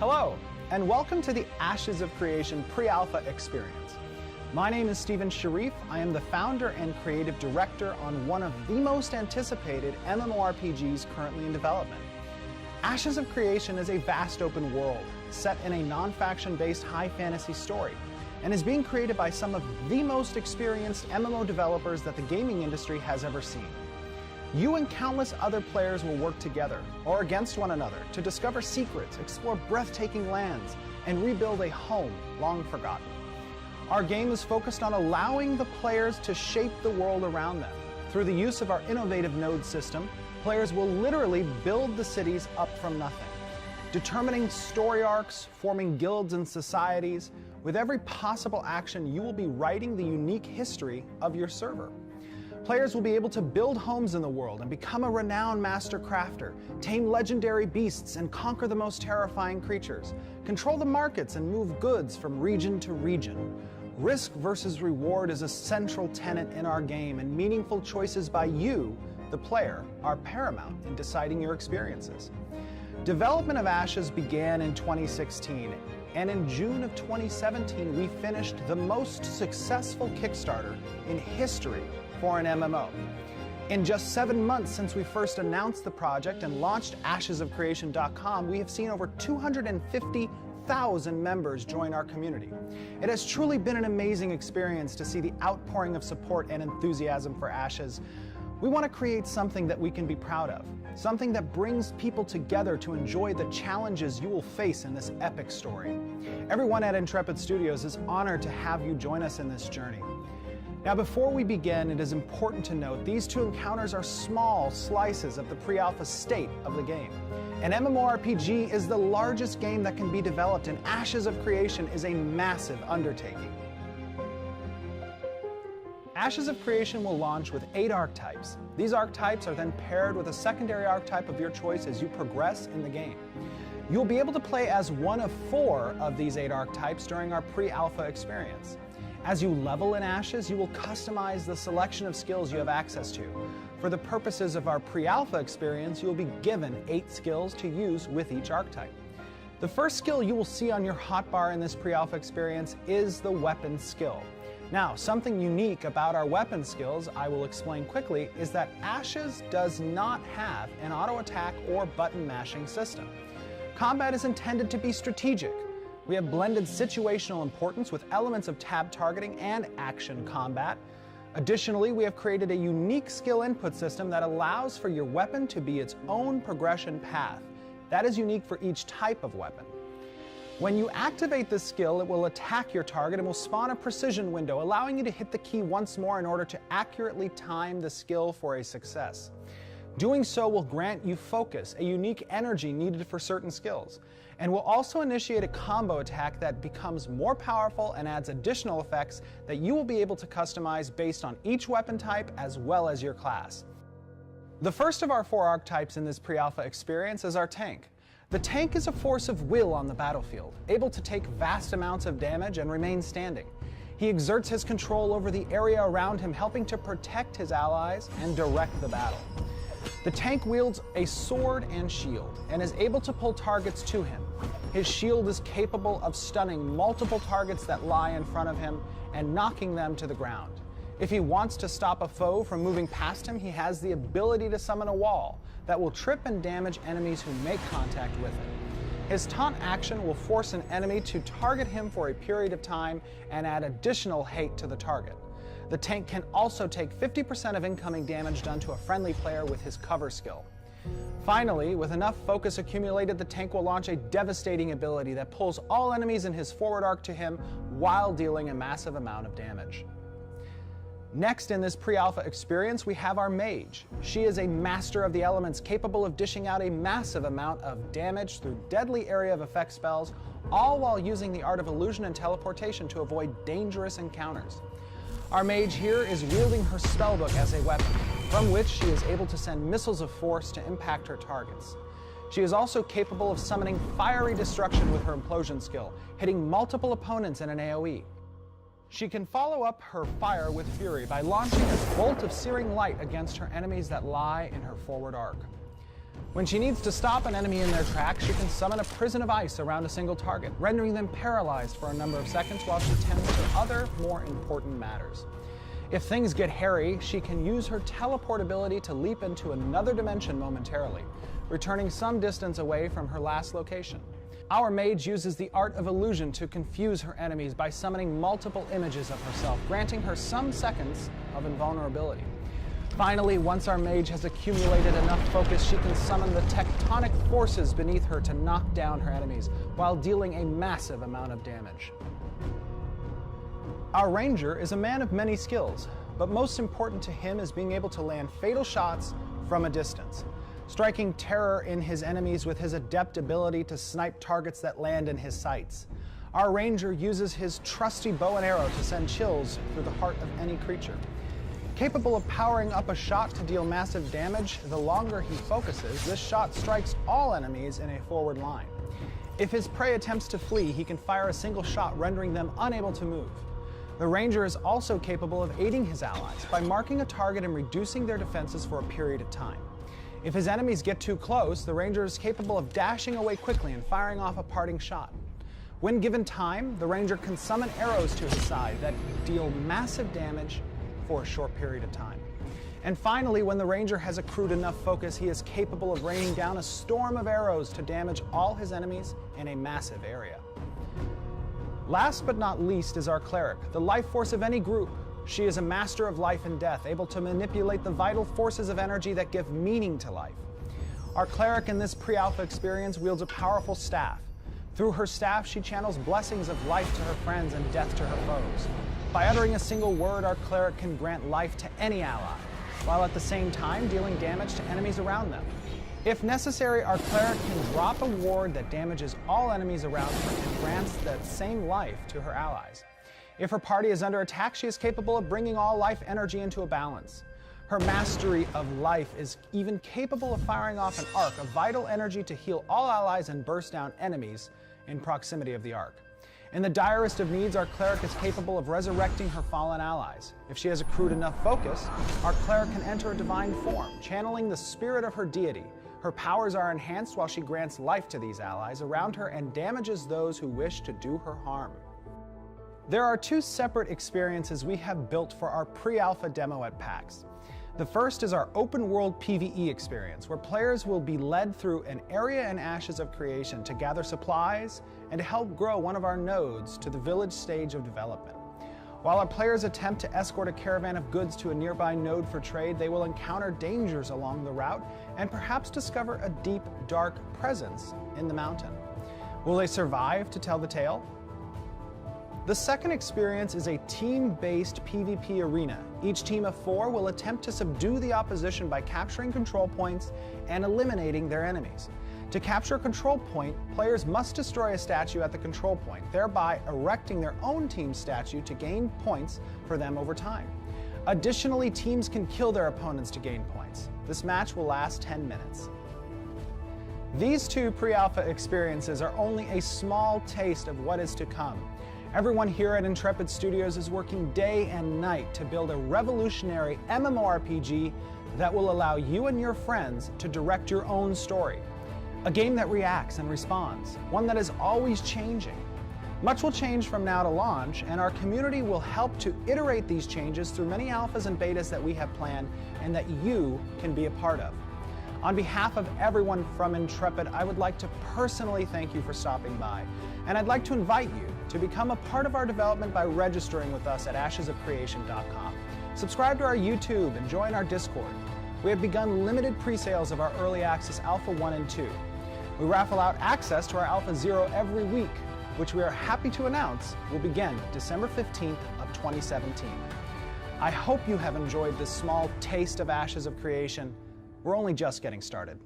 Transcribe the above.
Hello, and welcome to the Ashes of Creation pre-alpha experience. My name is Steven Sharif. I am the founder and creative director on one of the most anticipated MMORPGs currently in development. Ashes of Creation is a vast open world set in a non-faction based high fantasy story and is being created by some of the most experienced MMO developers that the gaming industry has ever seen. You and countless other players will work together or against one another to discover secrets, explore breathtaking lands, and rebuild a home long forgotten. Our game is focused on allowing the players to shape the world around them. Through the use of our innovative node system, players will literally build the cities up from nothing, determining story arcs, forming guilds and societies. With every possible action, you will be writing the unique history of your server. Players will be able to build homes in the world and become a renowned master crafter, tame legendary beasts and conquer the most terrifying creatures, control the markets and move goods from region to region. Risk versus reward is a central tenet in our game, and meaningful choices by you, the player, are paramount in deciding your experiences. Development of Ashes began in 2016, and in June of 2017 we finished the most successful Kickstarter in history for an MMO. In just 7 months since we first announced the project and launched ashesofcreation.com, we have seen over 250,000 members join our community. It has truly been an amazing experience to see the outpouring of support and enthusiasm for Ashes. We want to create something that we can be proud of, something that brings people together to enjoy the challenges you will face in this epic story. Everyone at Intrepid Studios is honored to have you join us in this journey. Now, before we begin, it is important to note these two encounters are small slices of the pre-alpha state of the game. An MMORPG is the largest game that can be developed, and Ashes of Creation is a massive undertaking. Ashes of Creation will launch with 8 archetypes. These archetypes are then paired with a secondary archetype of your choice as you progress in the game. You'll be able to play as one of 4 of these 8 archetypes during our pre-alpha experience. As you level in Ashes, you will customize the selection of skills you have access to. For the purposes of our pre-alpha experience, you will be given 8 skills to use with each archetype. The first skill you will see on your hotbar in this pre-alpha experience is the weapon skill. Now, something unique about our weapon skills, I will explain quickly, is that Ashes does not have an auto attack or button mashing system. Combat is intended to be strategic. We have blended situational importance with elements of tab targeting and action combat. Additionally, we have created a unique skill input system that allows for your weapon to be its own progression path. That is unique for each type of weapon. When you activate this skill, it will attack your target and will spawn a precision window, allowing you to hit the key once more in order to accurately time the skill for a success. Doing so will grant you focus, a unique energy needed for certain skills, and will also initiate a combo attack that becomes more powerful and adds additional effects that you will be able to customize based on each weapon type as well as your class. The first of our 4 archetypes in this pre-alpha experience is our tank. The tank is a force of will on the battlefield, able to take vast amounts of damage and remain standing. He exerts his control over the area around him, helping to protect his allies and direct the battle. The tank wields a sword and shield and is able to pull targets to him. His shield is capable of stunning multiple targets that lie in front of him and knocking them to the ground. If he wants to stop a foe from moving past him, he has the ability to summon a wall that will trip and damage enemies who make contact with it. His taunt action will force an enemy to target him for a period of time and add additional hate to the target. The tank can also take 50% of incoming damage done to a friendly player with his cover skill. Finally, with enough focus accumulated, the tank will launch a devastating ability that pulls all enemies in his forward arc to him while dealing a massive amount of damage. Next in this pre-alpha experience, we have our mage. She is a master of the elements, capable of dishing out a massive amount of damage through deadly area of effect spells, all while using the art of illusion and teleportation to avoid dangerous encounters. Our mage here is wielding her spellbook as a weapon, from which she is able to send missiles of force to impact her targets. She is also capable of summoning fiery destruction with her implosion skill, hitting multiple opponents in an AoE. She can follow up her fire with fury by launching a bolt of searing light against her enemies that lie in her forward arc. When she needs to stop an enemy in their tracks, she can summon a prison of ice around a single target, rendering them paralyzed for a number of seconds while she tends to other, more important matters. If things get hairy, she can use her teleport ability to leap into another dimension momentarily, returning some distance away from her last location. Our mage uses the art of illusion to confuse her enemies by summoning multiple images of herself, granting her some seconds of invulnerability. Finally, once our mage has accumulated enough focus, she can summon the tectonic forces beneath her to knock down her enemies, while dealing a massive amount of damage. Our ranger is a man of many skills, but most important to him is being able to land fatal shots from a distance, striking terror in his enemies with his adept ability to snipe targets that land in his sights. Our ranger uses his trusty bow and arrow to send chills through the heart of any creature. Capable of powering up a shot to deal massive damage, the longer he focuses, this shot strikes all enemies in a forward line. If his prey attempts to flee, he can fire a single shot, rendering them unable to move. The ranger is also capable of aiding his allies by marking a target and reducing their defenses for a period of time. If his enemies get too close, the ranger is capable of dashing away quickly and firing off a parting shot. When given time, the ranger can summon arrows to his side that deal massive damage for a short period of time. And finally, when the ranger has accrued enough focus, he is capable of raining down a storm of arrows to damage all his enemies in a massive area. Last but not least is our cleric, the life force of any group. She is a master of life and death, able to manipulate the vital forces of energy that give meaning to life. Our cleric in this pre-alpha experience wields a powerful staff. Through her staff, she channels blessings of life to her friends and death to her foes. By uttering a single word, our cleric can grant life to any ally, while at the same time dealing damage to enemies around them. If necessary, our cleric can drop a ward that damages all enemies around her and grants that same life to her allies. If her party is under attack, she is capable of bringing all life energy into a balance. Her mastery of life is even capable of firing off an arc of vital energy to heal all allies and burst down enemies in proximity of the arc. In the direst of needs, our cleric is capable of resurrecting her fallen allies. If she has accrued enough focus, our cleric can enter a divine form, channeling the spirit of her deity. Her powers are enhanced while she grants life to these allies around her and damages those who wish to do her harm. There are two separate experiences we have built for our pre-alpha demo at PAX. The first is our open world PvE experience, where players will be led through an area in Ashes of Creation to gather supplies and to help grow one of our nodes to the village stage of development. While our players attempt to escort a caravan of goods to a nearby node for trade, they will encounter dangers along the route and perhaps discover a deep, dark presence in the mountain. Will they survive to tell the tale? The second experience is a team-based PvP arena. Each team of 4 will attempt to subdue the opposition by capturing control points and eliminating their enemies. To capture a control point, players must destroy a statue at the control point, thereby erecting their own team statue to gain points for them over time. Additionally, teams can kill their opponents to gain points. This match will last 10 minutes. These two pre-alpha experiences are only a small taste of what is to come. Everyone here at Intrepid Studios is working day and night to build a revolutionary MMORPG that will allow you and your friends to direct your own story. A game that reacts and responds, one that is always changing. Much will change from now to launch, and our community will help to iterate these changes through many alphas and betas that we have planned and that you can be a part of. On behalf of everyone from Intrepid, I would like to personally thank you for stopping by, and I'd like to invite you to become a part of our development by registering with us at ashesofcreation.com. Subscribe to our YouTube and join our Discord. We have begun limited pre-sales of our Early Access Alpha 1 and 2. We raffle out access to our Alpha 0 every week, which we are happy to announce will begin December 15th of 2017. I hope you have enjoyed this small taste of Ashes of Creation. We're only just getting started.